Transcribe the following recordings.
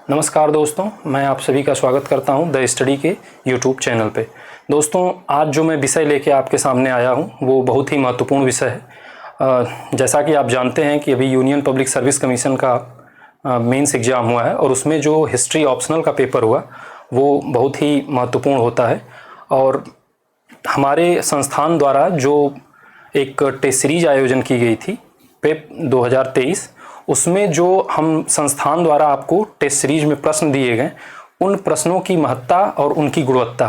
नमस्कार दोस्तों, मैं आप सभी का स्वागत करता हूं द स्टडी के यूट्यूब चैनल पे। दोस्तों, आज जो मैं विषय लेके आपके सामने आया हूं वो बहुत ही महत्वपूर्ण विषय है। जैसा कि आप जानते हैं कि अभी यूनियन पब्लिक सर्विस कमीशन का मेंस एग्ज़ाम हुआ है और उसमें जो हिस्ट्री ऑप्शनल का पेपर हुआ वो बहुत ही महत्वपूर्ण होता है। और हमारे संस्थान द्वारा जो एक टेस्ट सीरीज आयोजन की गई थी पेप 2023, उसमें जो हम संस्थान द्वारा आपको टेस्ट सीरीज में प्रश्न दिए गए, उन प्रश्नों की महत्ता और उनकी गुणवत्ता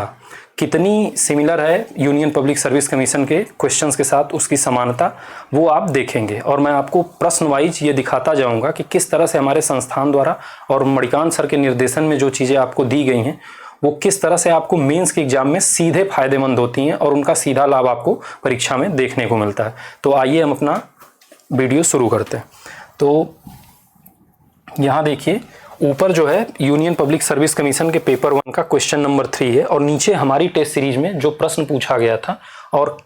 कितनी सिमिलर है यूनियन पब्लिक सर्विस कमीशन के क्वेश्चंस के साथ, उसकी समानता वो आप देखेंगे। और मैं आपको प्रश्न वाइज ये दिखाता जाऊंगा कि किस तरह से हमारे संस्थान द्वारा और मणिकांत सर के निर्देशन में जो चीज़ें आपको दी गई हैं वो किस तरह से आपको मेंस के एग्जाम में सीधे फायदेमंद होती हैं और उनका सीधा लाभ आपको परीक्षा में देखने को मिलता है। तो आइए हम अपना वीडियो शुरू करते हैं। तो यहाँ देखिए, ऊपर जो है यूनियन पब्लिक सर्विस कमीशन के पेपर 1 का क्वेश्चन नंबर 3 है और नीचे हमारी टेस्ट सीरीज में जो प्रश्न पूछा गया था और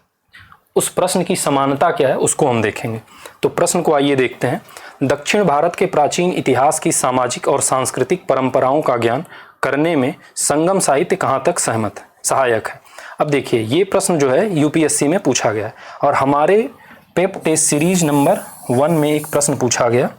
उस प्रश्न की समानता क्या है उसको हम देखेंगे। तो प्रश्न को आइए देखते हैं। दक्षिण भारत के प्राचीन इतिहास की सामाजिक और सांस्कृतिक परंपराओं का ज्ञान करने में संगम साहित्य कहाँ तक सहायक है। अब देखिए, ये प्रश्न जो है यूपीएससी में पूछा गया है और हमारे पेप टेस्ट सीरीज नंबर 1 में एक प्रश्न पूछा गया,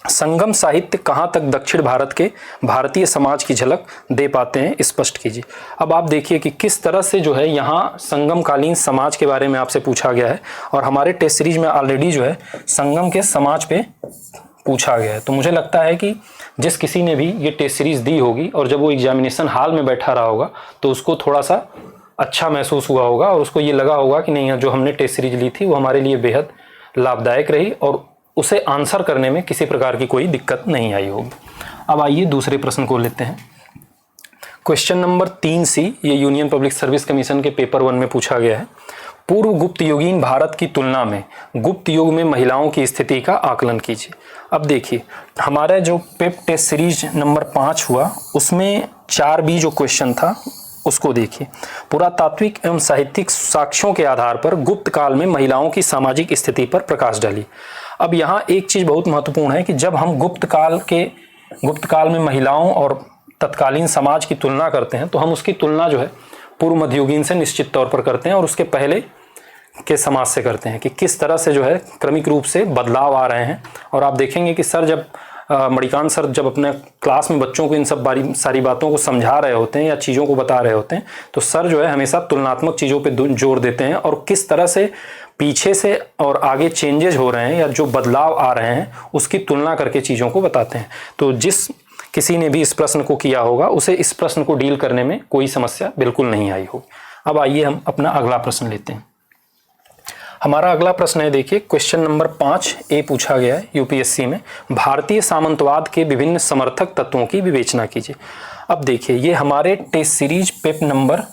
संगम साहित्य कहाँ तक दक्षिण भारत के भारतीय समाज की झलक दे पाते हैं, स्पष्ट कीजिए। अब आप देखिए कि किस तरह से जो है यहाँ संगमकालीन समाज के बारे में आपसे पूछा गया है और हमारे टेस्ट सीरीज में ऑलरेडी जो है संगम के समाज पे पूछा गया है। तो मुझे लगता है कि जिस किसी ने भी ये टेस्ट सीरीज दी होगी और जब वो एग्जामिनेशन हॉल में बैठा रहा होगा तो उसको थोड़ा सा अच्छा महसूस हुआ होगा और उसको ये लगा होगा कि नहीं, जो हमने टेस्ट सीरीज ली थी वो हमारे लिए बेहद लाभदायक रही और उसे आंसर करने में किसी प्रकार की कोई दिक्कत नहीं आई होगी। अब आइए दूसरे प्रश्न को लेते हैं। क्वेश्चन नंबर 3C ये यूनियन पब्लिक सर्विस कमीशन के पेपर 1 में पूछा गया है। पूर्व गुप्त युगीन भारत की तुलना में गुप्त युग में महिलाओं की स्थिति का आकलन कीजिए। अब देखिए, हमारा जो पेप टेस्ट सीरीज नंबर 5 हुआ उसमें 4B जो क्वेश्चन था उसको देखिए। पुरातात्विक एवं साहित्यिक साक्ष्यों के आधार पर गुप्त काल में महिलाओं की सामाजिक स्थिति पर प्रकाश डाली। अब यहाँ एक चीज़ बहुत महत्वपूर्ण है कि जब हम गुप्त काल में महिलाओं और तत्कालीन समाज की तुलना करते हैं तो हम उसकी तुलना जो है पूर्व मध्ययुगीन से निश्चित तौर पर करते हैं और उसके पहले के समाज से करते हैं कि किस तरह से जो है क्रमिक रूप से बदलाव आ रहे हैं। और आप देखेंगे कि सर जब मणिकांत सर जब अपने क्लास में बच्चों को इन सब सारी बातों को समझा रहे होते हैं या चीज़ों को बता रहे होते हैं तो सर जो है हमेशा तुलनात्मक चीज़ों पे जोर देते हैं और किस तरह से पीछे से और आगे चेंजेज हो रहे हैं या जो बदलाव आ रहे हैं उसकी तुलना करके चीज़ों को बताते हैं। तो जिस किसी ने भी इस प्रश्न को किया होगा उसे इस प्रश्न को डील करने में कोई समस्या बिल्कुल नहीं आई होगी। अब आइए हम अपना अगला प्रश्न लेते हैं। हमारा अगला प्रश्न है, देखिए क्वेश्चन नंबर 5A पूछा गया है यूपीएससी में। भारतीय सामंतवाद के विभिन्न समर्थक तत्वों की विवेचना कीजिए। अब देखिए, ये हमारे टेस्ट सीरीज पेप नंबर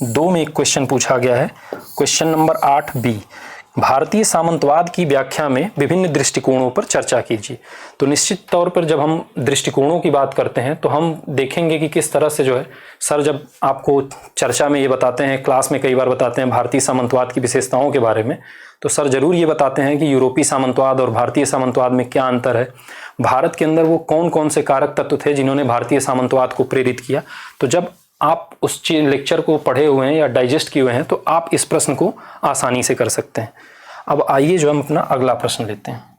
2 में एक क्वेश्चन पूछा गया है। क्वेश्चन नंबर 8B, भारतीय सामंतवाद की व्याख्या में विभिन्न दृष्टिकोणों पर चर्चा कीजिए। तो निश्चित तौर पर जब हम दृष्टिकोणों की बात करते हैं तो हम देखेंगे कि किस तरह से जो है सर जब आपको चर्चा में ये बताते हैं, क्लास में कई बार बताते हैं भारतीय सामंतवाद की विशेषताओं के बारे में, तो सर जरूर ये बताते हैं कि यूरोपीय सामंतवाद और भारतीय सामंतवाद में क्या अंतर है, भारत के अंदर वो कौन कौन से कारक तत्व थे जिन्होंने भारतीय सामंतवाद को प्रेरित किया। तो जब आप उस लेक्चर को पढ़े हुए हैं या डाइजेस्ट किए हुए हैं तो आप इस प्रश्न को आसानी से कर सकते हैं। अब आइए जो हम अपना अगला प्रश्न लेते हैं।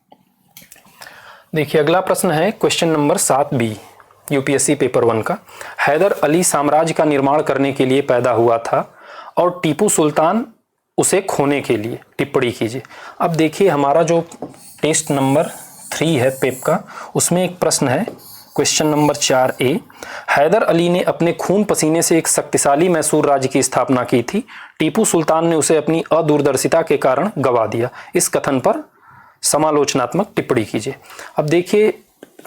देखिए, अगला प्रश्न है question number 7B UPSC paper 1 का। हैदर अली साम्राज्य का निर्माण करने के लिए पैदा हुआ था और टीपू सुल्तान उसे खोने के लिए, टिप्पणी कीजिए। अब देखिए, हमारा जो टेस्ट नंबर 3 है पेप का उसमें एक प्रश्न है question number 4A, Haider Ali ने अपने खून पसीने से एक शक्तिशाली मैसूर राज्य की स्थापना की थी, टीपू सुल्तान ने उसे अपनी अदूरदर्शिता के कारण गंवा दिया। इस कथन पर समालोचनात्मक टिप्पणी कीजिए। अब देखिए,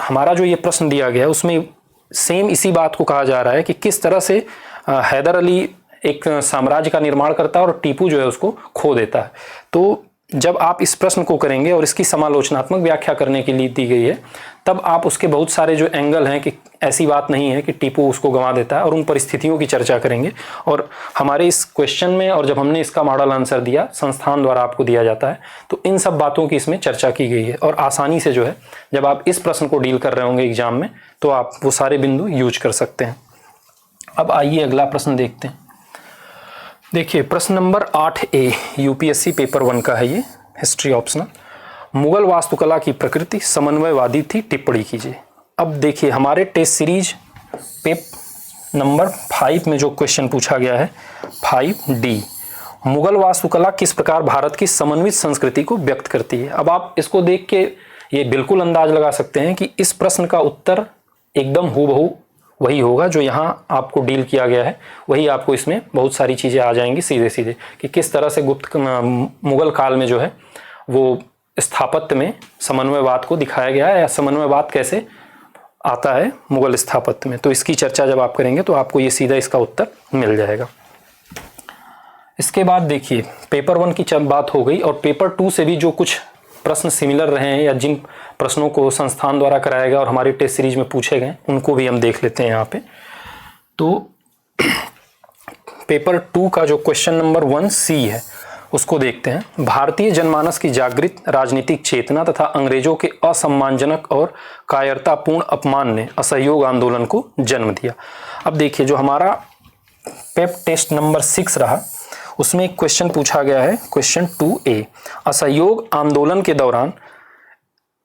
हमारा जो ये प्रश्न दिया गया है उसमें सेम इसी बात को कहा जा रहा है कि किस तरह से हैदर अली एक साम्राज्य का निर्माण करता है और टीपू जो है उसको खो देता है। तो जब आप इस प्रश्न को करेंगे और इसकी समालोचनात्मक व्याख्या करने के लिए दी गई है, तब आप उसके बहुत सारे जो एंगल हैं कि ऐसी बात नहीं है कि टीपू उसको गंवा देता है, और उन परिस्थितियों की चर्चा करेंगे। और हमारे इस क्वेश्चन में और जब हमने इसका मॉडल आंसर दिया संस्थान द्वारा आपको दिया जाता है, तो इन सब बातों की इसमें चर्चा की गई है। और आसानी से जो है जब आप इस प्रश्न को डील कर रहे होंगे एग्जाम में, तो आप वो सारे बिंदु यूज कर सकते हैं। अब आइए अगला प्रश्न देखते हैं। देखिए प्रश्न नंबर 8A यूपीएससी पेपर 1 का है, ये हिस्ट्री ऑप्शनल। मुगल वास्तुकला की प्रकृति समन्वयवादी थी, टिप्पणी कीजिए। अब देखिए हमारे टेस्ट सीरीज पेप नंबर 5 में जो क्वेश्चन पूछा गया है 5D, मुगल वास्तुकला किस प्रकार भारत की समन्वित संस्कृति को व्यक्त करती है। अब आप इसको देख के ये बिल्कुल अंदाज लगा सकते हैं कि इस प्रश्न का उत्तर एकदम हूबहू वही होगा जो यहाँ आपको डील किया गया है, वही आपको इसमें बहुत सारी चीज़ें आ जाएंगी सीधे सीधे कि किस तरह से मुगल काल में जो है वो स्थापत्य में समन्वयवाद को दिखाया गया है, या समन्वयवाद कैसे आता है मुगल स्थापत्य में। तो इसकी चर्चा जब आप करेंगे तो आपको ये सीधा इसका उत्तर मिल जाएगा। इसके बाद देखिए पेपर 1 की बात हो गई, और पेपर 2 से भी जो कुछ प्रश्न सिमिलर रहे हैं या जिन प्रश्नों को संस्थान द्वारा कराया गया और हमारी टेस्ट सीरीज में पूछे गए, उनको भी हम देख लेते हैं यहाँ पे। तो पेपर 2 का जो क्वेश्चन नंबर 1C है उसको देखते हैं। भारतीय जनमानस की जागृत राजनीतिक चेतना तथा अंग्रेजों के असम्मानजनक और कायरतापूर्ण अपमान ने असहयोग आंदोलन को जन्म दिया। अब देखिए जो हमारा पेप टेस्ट नंबर 6 रहा, उसमें एक क्वेश्चन पूछा गया है, क्वेश्चन 2A, असहयोग आंदोलन के दौरान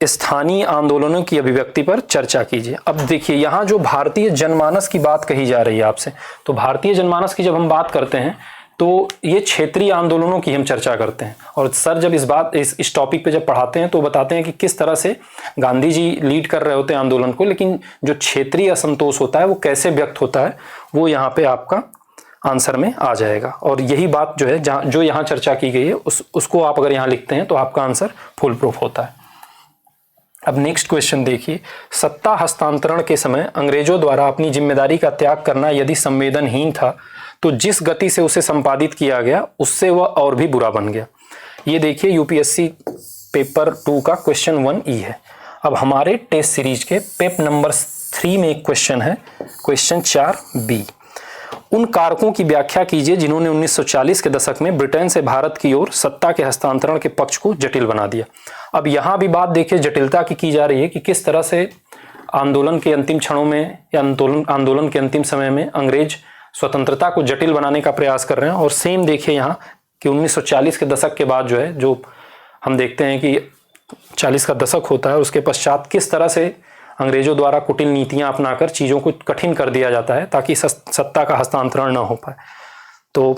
स्थानीय आंदोलनों की अभिव्यक्ति पर चर्चा कीजिए। अब देखिए यहाँ जो भारतीय जनमानस की बात कही जा रही है आपसे, तो भारतीय जनमानस की जब हम बात करते हैं तो ये क्षेत्रीय आंदोलनों की हम चर्चा करते हैं। और सर जब इस टॉपिक पे जब पढ़ाते हैं तो बताते हैं कि किस तरह से गांधी जी लीड कर रहे होते हैं आंदोलन को, लेकिन जो क्षेत्रीय असंतोष होता है वो कैसे व्यक्त होता है वो यहाँ पे आपका आंसर में आ जाएगा। और यही बात जो है जो यहाँ चर्चा की गई है उसको आप अगर यहाँ लिखते हैं तो आपका आंसर फुल प्रूफ होता है। अब नेक्स्ट क्वेश्चन देखिए, सत्ता हस्तांतरण के समय अंग्रेजों द्वारा अपनी जिम्मेदारी का त्याग करना यदि संवेदनहीन था तो जिस गति से उसे संपादित किया गया उससे वह और भी बुरा बन गया। ये देखिए यूपीएससी पेपर 2 का क्वेश्चन 1E है। अब हमारे टेस्ट सीरीज के पेप नंबर 3 में एक क्वेश्चन है, क्वेश्चन 4B, उन कारकों की व्याख्या कीजिए जिन्होंने 1940 के दशक में ब्रिटेन से भारत की ओर सत्ता के हस्तांतरण के पक्ष को जटिल बना दिया। अब यहाँ भी बात देखिए जटिलता की जा रही है कि किस तरह से आंदोलन के अंतिम क्षणों में या आंदोलन के अंतिम समय में अंग्रेज स्वतंत्रता को जटिल बनाने का प्रयास कर रहे हैं। और सेम देखिए यहाँ कि 1940 के दशक के बाद जो है, जो हम देखते हैं कि 40 का दशक होता है, उसके पश्चात किस तरह से अंग्रेजों द्वारा कुटिल नीतियां अपनाकर चीज़ों को कठिन कर दिया जाता है ताकि सत्ता का हस्तांतरण न हो पाए। तो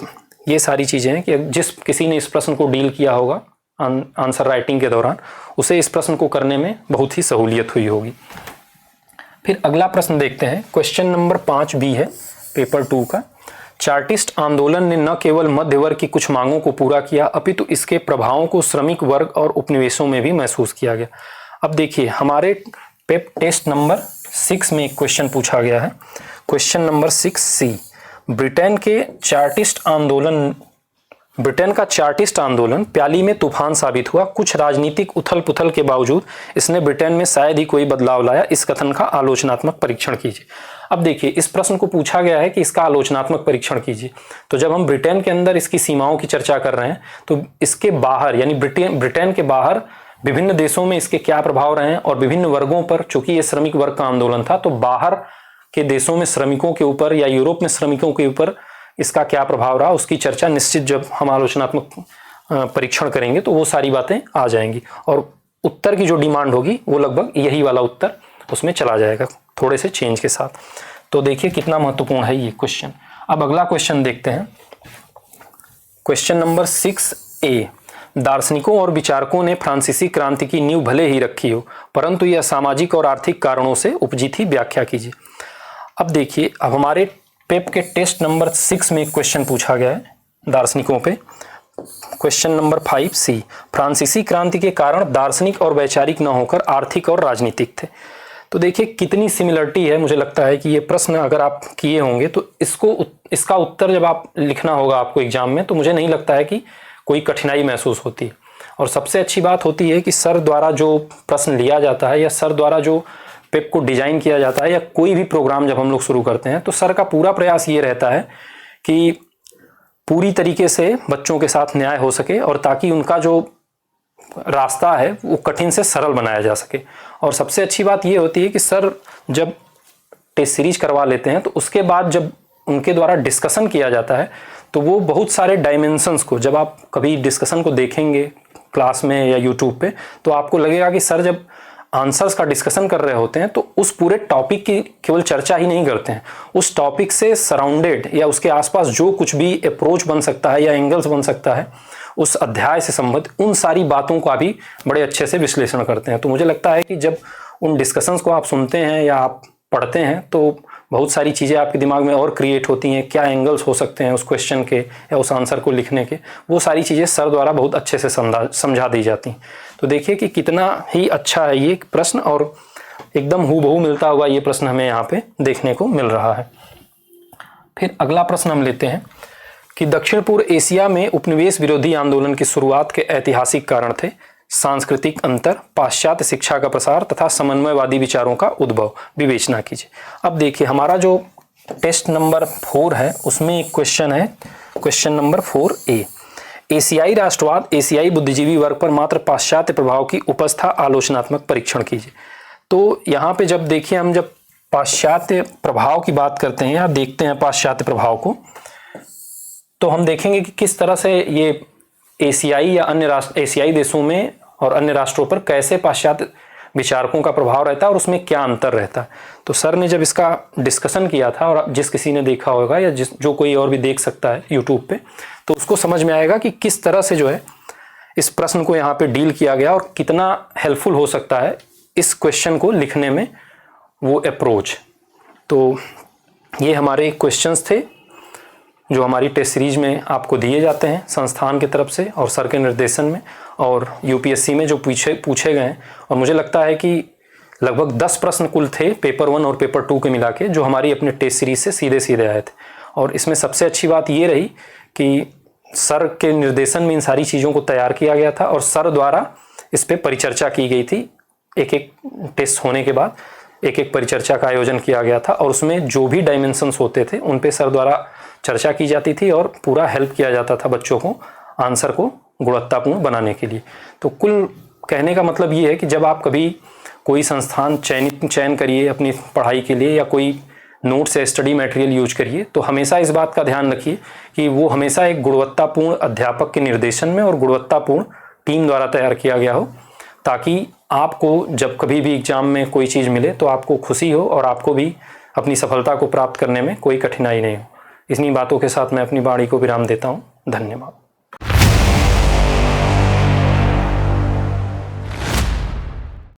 ये सारी चीज़ें हैं कि जिस किसी ने इस प्रश्न को डील किया होगा आंसर राइटिंग के दौरान, उसे इस प्रश्न को करने में बहुत ही सहूलियत हुई होगी। फिर अगला प्रश्न देखते हैं, क्वेश्चन नंबर 5B है पेपर 2 का। चार्टिस्ट आंदोलन ने न केवल मध्य वर्ग की कुछ मांगों को पूरा किया अपितु इसके प्रभावों को श्रमिक वर्ग और उपनिवेशों में भी महसूस किया गया। अब देखिए हमारे पेप टेस्ट नंबर 6 में एक क्वेश्चन पूछा गया है, क्वेश्चन नंबर 6C, ब्रिटेन का चार्टिस्ट आंदोलन प्याली में तूफान साबित हुआ। कुछ राजनीतिक उथल पुथल के बावजूद इसने ब्रिटेन में शायद ही कोई बदलाव लाया। इस कथन का आलोचनात्मक परीक्षण कीजिए। अब देखिए इस प्रश्न को पूछा गया है कि इसका आलोचनात्मक परीक्षण कीजिए। तो जब हम ब्रिटेन के अंदर इसकी सीमाओं की चर्चा कर रहे हैं तो इसके बाहर यानी ब्रिटेन के बाहर विभिन्न देशों में इसके क्या प्रभाव रहे हैं और विभिन्न वर्गों पर, चूंकि ये श्रमिक वर्ग का आंदोलन था, तो बाहर के देशों में श्रमिकों के ऊपर या यूरोप में श्रमिकों के ऊपर इसका क्या प्रभाव रहा, उसकी चर्चा निश्चित जब हम आलोचनात्मक परीक्षण करेंगे तो वो सारी बातें आ जाएंगी। और उत्तर की जो डिमांड होगी वो लगभग यही वाला उत्तर उसमें चला जाएगा, थोड़े से चेंज के साथ। तो देखिए कितना महत्वपूर्ण है ये क्वेश्चन। अब अगला क्वेश्चन देखते हैं, क्वेश्चन नंबर 6A, दार्शनिकों और विचारकों ने फ्रांसीसी क्रांति की नींव भले ही रखी हो परंतु यह सामाजिक और आर्थिक कारणों से उपजी थी, व्याख्या कीजिए। अब देखिए अब हमारे पेप के टेस्ट नंबर 6 में एक क्वेश्चन पूछा गया है दार्शनिकों पे, क्वेश्चन नंबर 5C, फ्रांसीसी क्रांति के कारण दार्शनिक और वैचारिक न होकर आर्थिक और राजनीतिक थे। तो देखिए कितनी सिमिलरिटी है। मुझे लगता है कि ये प्रश्न अगर आप किए होंगे तो इसका उत्तर जब आप लिखना होगा आपको एग्जाम में, तो मुझे नहीं लगता है कि कोई कठिनाई महसूस होती है। और सबसे अच्छी बात होती है कि सर द्वारा जो प्रश्न लिया जाता है या सर द्वारा जो पेप को डिजाइन किया जाता है या कोई भी प्रोग्राम जब हम लोग शुरू करते हैं तो सर का पूरा प्रयास ये रहता है कि पूरी तरीके से बच्चों के साथ न्याय हो सके और ताकि उनका जो रास्ता है वो कठिन से सरल बनाया जा सके। और सबसे अच्छी बात ये होती है कि सर जब टेस्ट सीरीज करवा लेते हैं तो उसके बाद जब उनके द्वारा डिस्कशन किया जाता है तो वो बहुत सारे डायमेंशंस को, जब आप कभी डिस्कशन को देखेंगे क्लास में या यूट्यूब पे, तो आपको लगेगा कि सर जब आंसर्स का डिस्कशन कर रहे होते हैं तो उस पूरे टॉपिक की केवल चर्चा ही नहीं करते हैं, उस टॉपिक से सराउंडेड या उसके आसपास जो कुछ भी अप्रोच बन सकता है या एंगल्स बन सकता है उस अध्याय से संबंधित उन सारी बातों का भी बड़े अच्छे से विश्लेषण करते हैं। तो मुझे लगता है कि जब उन डिस्कशंस को आप सुनते हैं या आप पढ़ते हैं तो बहुत सारी चीज़ें आपके दिमाग में और क्रिएट होती हैं, क्या एंगल्स हो सकते हैं उस क्वेश्चन के या उस आंसर को लिखने के, वो सारी चीज़ें सर द्वारा बहुत अच्छे से समझा दी जाती। तो देखिए कि कितना ही अच्छा है ये प्रश्न और एकदम हूबहू मिलता हुआ ये प्रश्न हमें यहाँ पे देखने को मिल रहा है। फिर अगला प्रश्न हम लेते हैं कि दक्षिण पूर्व एशिया में उपनिवेश विरोधी आंदोलन की शुरुआत के ऐतिहासिक कारण थे सांस्कृतिक अंतर, पाश्चात्य शिक्षा का प्रसार तथा समन्वयवादी विचारों का उद्भव, विवेचना कीजिए। अब देखिए हमारा जो टेस्ट नंबर 4 है उसमें एक क्वेश्चन है, क्वेश्चन नंबर 4A, एशियाई राष्ट्रवाद एशियाई बुद्धिजीवी वर्ग पर मात्र पाश्चात्य प्रभाव की उपस्था आलोचनात्मक परीक्षण कीजिए। तो यहाँ पे जब देखिए हम जब पाश्चात्य प्रभाव की बात करते हैं या देखते हैं पाश्चात्य प्रभाव को, तो हम देखेंगे कि किस तरह से ये एशियाई या अन्य एशियाई देशों में और अन्य राष्ट्रों पर कैसे पाश्चात्य विचारकों का प्रभाव रहता है और उसमें क्या अंतर रहता है। तो सर ने जब इसका डिस्कशन किया था और जिस किसी ने देखा होगा या जो कोई और भी देख सकता है यूट्यूब पे, तो उसको समझ में आएगा कि किस तरह से जो है इस प्रश्न को यहाँ पे डील किया गया और कितना हेल्पफुल हो सकता है इस क्वेश्चन को लिखने में वो अप्रोच। तो ये हमारे क्वेश्चंस थे जो हमारी टेस्ट सीरीज में आपको दिए जाते हैं संस्थान की तरफ से और सर के निर्देशन में और यूपीएससी में जो पूछे गए हैं। और मुझे लगता है कि लगभग 10 प्रश्न कुल थे पेपर 1 और पेपर 2 के मिला के, जो हमारी अपने टेस्ट सीरीज से सीधे सीधे आए थे। और इसमें सबसे अच्छी बात ये रही कि सर के निर्देशन में इन सारी चीज़ों को तैयार किया गया था और सर द्वारा इस पर परिचर्चा की गई थी। एक एक टेस्ट होने के बाद एक एक परिचर्चा का आयोजन किया गया था और उसमें जो भी डायमेंशंस होते थे उन पे सर द्वारा चर्चा की जाती थी और पूरा हेल्प किया जाता था बच्चों को आंसर को गुणवत्तापूर्ण बनाने के लिए। तो कुल कहने का मतलब ये है कि जब आप कभी कोई संस्थान चयन करिए अपनी पढ़ाई के लिए या कोई नोट्स या स्टडी मटेरियल यूज करिए, तो हमेशा इस बात का ध्यान रखिए कि वो हमेशा एक गुणवत्तापूर्ण अध्यापक के निर्देशन में और गुणवत्तापूर्ण टीम द्वारा तैयार किया गया हो, ताकि आपको जब कभी भी एग्जाम में कोई चीज़ मिले तो आपको खुशी हो और आपको भी अपनी सफलता को प्राप्त करने में कोई कठिनाई नहीं हो। इन्हीं बातों के साथ मैं अपनी वाणी को विराम देता हूँ। धन्यवाद।